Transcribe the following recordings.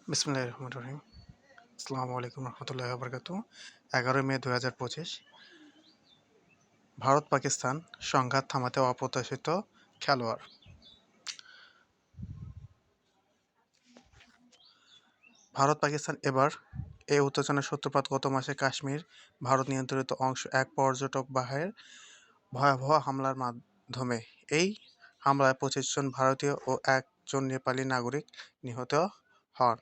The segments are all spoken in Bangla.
বিসমিল্লাহির রহমানির রহিম। আসসালামু আলাইকুম রহমতুল্লাহি ওয়া বারাকাতুহু। 11 মে 2025। ভারত পাকিস্তান সংঘাত থামাতে অপ্রত্যাশিত খেলোয়াড়। ভারত পাকিস্তান এবার এই উত্তেজনার সূত্রপাত গত মাসে কাশ্মীর ভারত নিয়ন্ত্রিত অংশ এক পর্যটক বাহীর ভয়াবহ হামলার মাধ্যমে। এই হামলায় 25 জন ভারতীয় ও 1 জন নেপালি নাগরিক নিহত হন।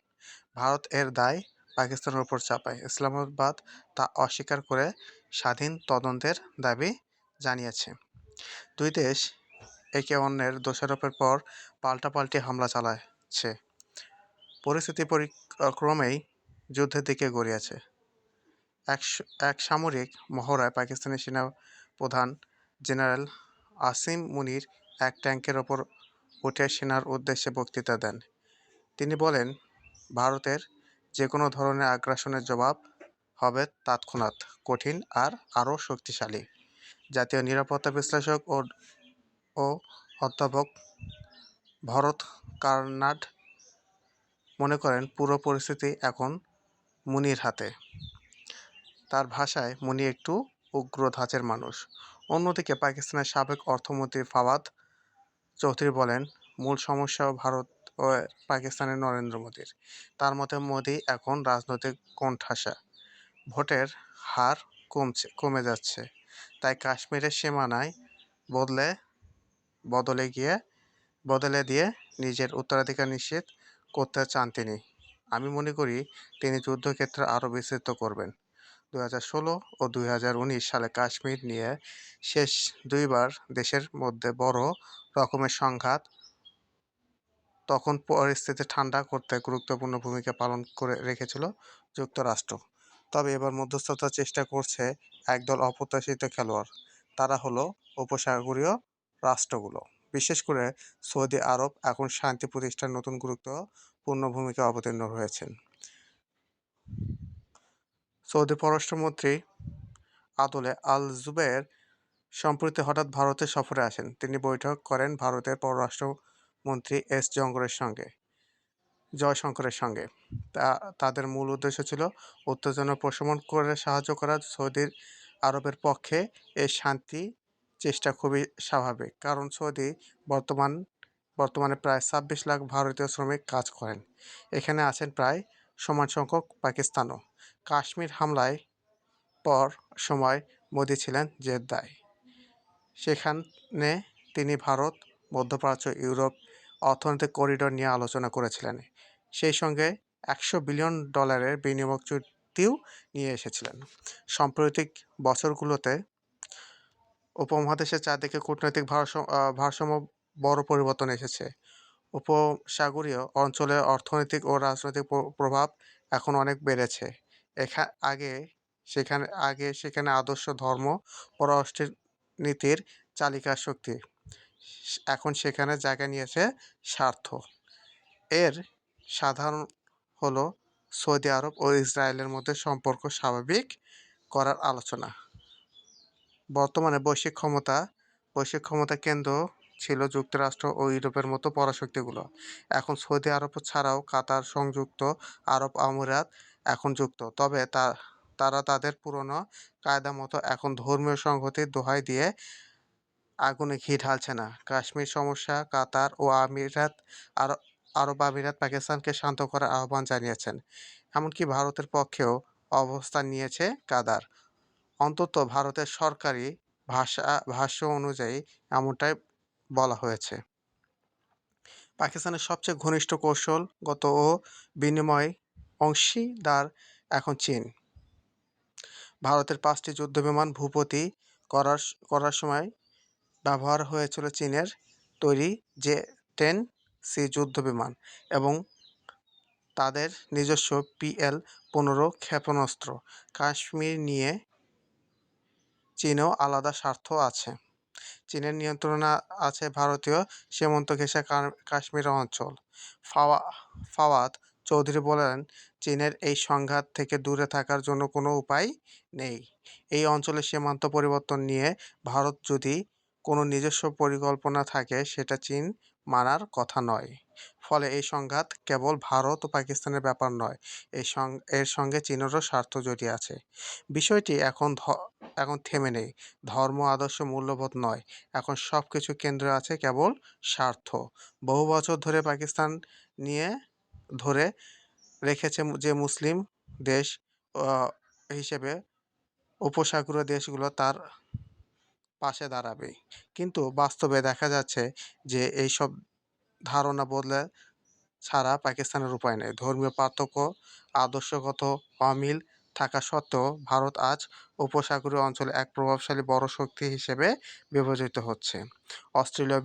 ভারত এর দায় পাকিস্তানের ওপর চাপায়। ইসলামাবাদ তা অস্বীকার করে স্বাধীন তদন্তের দাবি জানিয়েছে। দুই দেশ একে অন্যের দোষারোপের পর পাল্টাপাল্টি হামলা চালাচ্ছে। পরিস্থিতি ক্রমেই যুদ্ধের দিকে গড়িয়েছে। এক সামরিক মহড়ায় পাকিস্তানি সেনাপ্রধান জেনারেল আসিম মুনির এক ট্যাঙ্কের ওপর উঠে সেনার উদ্দেশ্যে বক্তৃতা দেন। তিনি বলেন, ভারতের যে কোনো ধরনের আগ্রাসনের জবাব হবে তৎক্ষণাৎ, কঠিন আর আরও শক্তিশালী। জাতীয় নিরাপত্তা বিশ্লেষক ও অধ্যাপক ভরত কার্নাড মনে করেন, পুরো পরিস্থিতি এখন মুনির হাতে। তার ভাষায়, মুনি একটু উগ্র ধাঁচের মানুষ। অন্যদিকে পাকিস্তানের সাবেক অর্থমন্ত্রী ফাওয়াদ চৌধুরী বলেন, মূল সমস্যা ভারত ও পাকিস্তানের নরেন্দ্র মোদীর। তার মতে মোদী এখন রাজনৈতিক কোণঠাসা। ভোটের হার কমে যাচ্ছে। তাই কাশ্মীরের সীমানায় বদলে দিয়ে নিজের উত্তরাধিকার নিশ্চিত করতে চান তিনি। আমি মনে করি তিনি যুদ্ধক্ষেত্র আরও বিস্তৃত করবেন। 2016 ও 2019 সালে কাশ্মীর নিয়ে শেষ দুইবার দেশের মধ্যে বড় রকমের সংঘাত, তখন পরিস্থিতি ঠান্ডা করতে গুরুত্বপূর্ণ ভূমিকা পালন করে রেখেছিল যুক্তরাষ্ট্র। তবে এবার মধ্যস্থতার চেষ্টা করছে একদল অপ্রত্যাশিত খেলোয়াড়। তারা হলো উপসাগরীয় রাষ্ট্রগুলো। বিশেষ করে সৌদি আরব এখন শান্তি প্রতিষ্ঠার নতুন গুরুত্বপূর্ণ ভূমিকা অবতীর্ণ হয়েছেন। সৌদি পররাষ্ট্রমন্ত্রী আদলে আল জুবের সম্প্রতি হঠাৎ ভারতে সফরে আসেন। তিনি বৈঠক করেন ভারতের পররাষ্ট্রমন্ত্রী এস জয়শঙ্করের সঙ্গে। তাদের মূল উদ্দেশ্য ছিল উত্তেজনা প্রশমন করে সাহায্য করা। সৌদি আরবের পক্ষে এই শান্তি চেষ্টা খুবই স্বাভাবিক, কারণ সৌদি বর্তমানে প্রায় 26 লাখ ভারতীয় শ্রমিক কাজ করেন। এখানে আছেন প্রায় সমান সংখ্যক পাকিস্তানও। কাশ্মীর হামলায় পর সময় মোদি ছিলেন জেদ্দায়। সেখানে তিনি ভারত, মধ্যপ্রাচ্য, ইউরোপ অর্থনৈতিক করিডোর নিয়ে আলোচনা করেছিলেন। সেই সঙ্গে $100 বিলিয়ন বিনিয়োগ চুক্তিও নিয়ে এসেছিলেন। সাম্প্রতিক বছরগুলোতে উপমহাদেশের চারদিকে কূটনৈতিক ভারসাম্য বড় পরিবর্তন এসেছে। উপসাগরীয় অঞ্চলের অর্থনৈতিক ও রাজনৈতিক প্রভাব এখন অনেক বেড়েছে। সেখানে আদর্শ ধর্ম পররাষ্ট্রনীতির চালিকা শক্তি। এখন সেখানে জায়গা নিয়েছে স্বার্থ। এর সাধারণ হলো সৌদি আরব ও ইসরায়েলের মধ্যে সম্পর্ক স্বাভাবিক করার আলোচনা। বর্তমানে বৈশ্বিক ক্ষমতা কেন্দ্র ছিল যুক্তরাষ্ট্র ও ইউরোপের মতো পরাশক্তিগুলো। এখন সৌদি আরব ছাড়াও কাতার, সংযুক্ত আরব আমিরাত এখন যুক্ত। তবে তারা তাদের পুরনো কায়দা মতো এখন ধর্মীয় সংহতির দোহাই দিয়ে আগুনে ঘি ঢালছে না। কাশ্মীর সমস্যা কাতার ও আরব আমিরাত পাকিস্তানকে শান্ত করার আহ্বান জানিয়েছেন। এমনকি ভারতের পক্ষেও অবস্থান নিয়েছে কাতার। অন্তত ভারতের সরকারি ভাষ্য অনুযায়ী এমনটাই বলা হয়েছে। পাকিস্তানের সবচেয়ে ঘনিষ্ঠ কৌশলগত ও বিনিময় অংশীদার এখন চীন। ভারতের 5টি যুদ্ধবিমান ভূপাতি করার সময় ব্যবহার হয়েছিল চীনের তৈরি J-10C যুদ্ধবিমান এবং তাদের নিজস্ব PL-15 ক্ষেপণাস্ত্র। কাশ্মীর নিয়ে চীনেও আলাদা স্বার্থ আছে। চীনের নিয়ন্ত্রণে আছে ভারতীয় সীমান্ত ঘেঁষা কাশ্মীর অঞ্চল। ফাওয়াদ চৌধুরী বলেন, চীনের এই সংঘাত থেকে দূরে থাকার জন্য কোনো উপায় নেই। এই অঞ্চলের সীমান্ত পরিবর্তন নিয়ে ভারত যদি কোনো নিজস্ব পরিকল্পনা থাকে, সেটা চীন মানার কথা নয়। ফলে এই সংঘাত কেবল ভারত ও পাকিস্তানের ব্যাপার নয়, এর সঙ্গে চীনেরও স্বার্থ জড়িয়ে আছে। বিষয়টি এখন থেমে নেই। ধর্ম, আদর্শ, মূল্যবোধ নয়। এখন সবকিছু কেন্দ্রে আছে কেবল স্বার্থ। বহু বছর ধরে পাকিস্তান নিয়ে ধরে রেখেছে যে মুসলিম দেশ হিসেবে উপসাগরীয় দেশগুলো তার পাশে দাঁড়াবে। কিন্তু বাস্তবে দেখা যাচ্ছে যে এইসব ধারণা বদলে ছাড়া পাকিস্তানের উপায় নেই। ধর্মীয় পার্থক্য, আদর্শগত অমিল থাকা সত্ত্বেও ভারত আজ উপসাগরীয় অঞ্চলে এক প্রভাবশালী বড় শক্তি হিসেবে বিবেচিত হচ্ছে। অস্ট্রেলীয়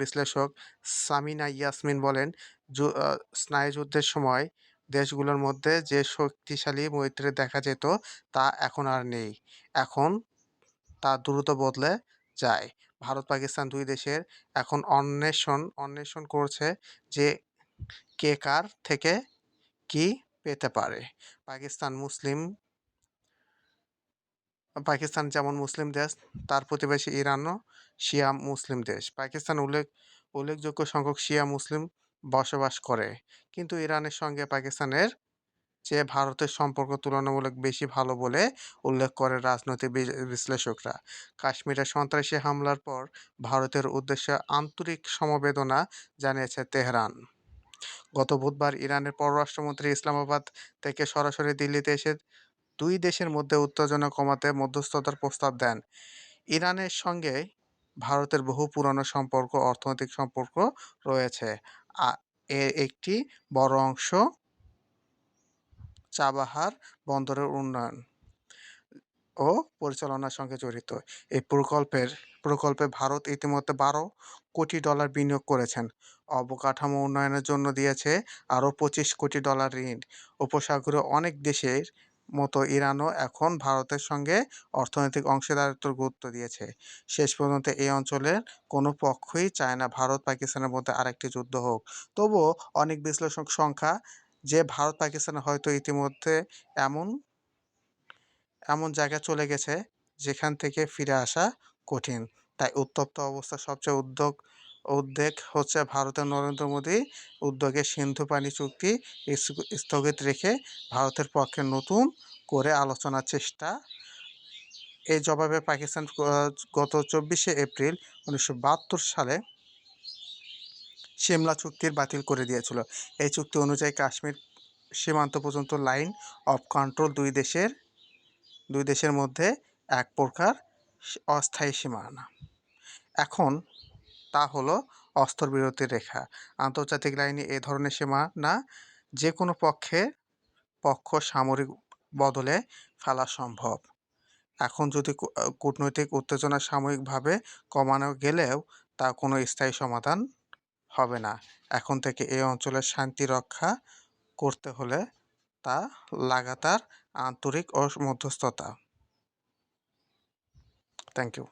বিশ্লেষক সামিনা ইয়াসমিন বলেন, স্নায়ুযুদ্ধের সময় দেশগুলোর মধ্যে যে শক্তিশালী মৈত্রী দেখা যেত তা এখন আর নেই। এখন তা দ্রুত বদলে যায়। ভারত-পাকিস্তান দুই দেশের এখন অন্বেষণ করছে যে কে কার থেকে কি পেতে পারে। পাকিস্তান মুসলিম পাকিস্তান যেমন মুসলিম দেশ, তার প্রতিবেশী ইরানও শিয়া মুসলিম দেশ। পাকিস্তান উল্লেখযোগ্য সংখ্যক শিয়া মুসলিম বসবাস করে। কিন্তু ইরানের সঙ্গে পাকিস্তানের চেয়ে ভারতের সম্পর্ক তুলনামূলক বেশি ভালো বলে উল্লেখ করে রাজনৈতিক বিশ্লেষকরা। কাশ্মীরে সন্ত্রাসী হামলার পর ভারতের উদ্দেশ্যে আন্তরিক সমবেদনা জানিয়েছে তেহরান। গত বুধবার ইরানের পররাষ্ট্রমন্ত্রী ইসলামাবাদ থেকে সরাসরি দিল্লিতে এসে দুই দেশের মধ্যে উত্তেজনা কমাতে মধ্যস্থতার প্রস্তাব দেন। ইরানের সঙ্গে ভারতের বহু পুরনো সম্পর্ক, অর্থনৈতিক সম্পর্ক রয়েছে। এর একটি বড় অংশ চাবাহার বন্দরের উন্নয়ন ও পরিচালনার সঙ্গে জড়িত। এই প্রকল্পে ভারত ইতিমধ্যে $12 কোটি বিনিয়োগ করেছেন। অবকাঠামো উন্নয়নের জন্য দিয়েছে আরও $25 কোটি ঋণ। উপসাগরীয় অনেক দেশের মতো ইরানও এখন ভারতের সঙ্গে অর্থনৈতিক অংশীদারত্বের গুরুত্ব দিয়েছে। শেষ পর্যন্ত এই অঞ্চলের কোনো পক্ষই চায় না ভারত-পাকিস্তানের মধ্যে আরেকটি যুদ্ধ হোক। তবুও অনেক বিশ্লেষক সংখ্যা যে ভারত-পাকিস্তান হয়তো ইতিমধ্যে এমন জায়গায় চলে গেছে যেখান থেকে ফিরে আসা কঠিন। তাই উত্তপ্ত অবস্থার সবচেয়ে উদ্বেগ হচ্ছে ভারতের নরেন্দ্র মোদী উদ্যোগে সিন্ধু পানি চুক্তি স্থগিত রেখে ভারতের পক্ষে নতুন করে আলোচনার চেষ্টা। এই জবাবে পাকিস্তান গত 24শে এপ্রিল 1972 সালে সিমলা চুক্তির বাতিল করে দিয়েছিল। এই চুক্তি অনুযায়ী কাশ্মীর সীমান্ত পর্যন্ত লাইন অফ কন্ট্রোল দুই দেশের মধ্যে এক প্রকার অস্থায়ী সীমানা। এখন তা হলো অস্ত্রবিরতির রেখা। আন্তর্জাতিক লাইনে এ ধরনের সীমানা যে কোনো পক্ষ সামরিক বদলে ফেলা সম্ভব। এখন যদি কূটনৈতিক উত্তেজনা সাময়িকভাবে কমানো গেলেও তা কোনো স্থায়ী সমাধান হবে না। এখন থেকে এই অঞ্চলের শান্তি রক্ষা করতে হলে তা লাগাতার আন্তরিক ও মধ্যস্থতা। Thank you.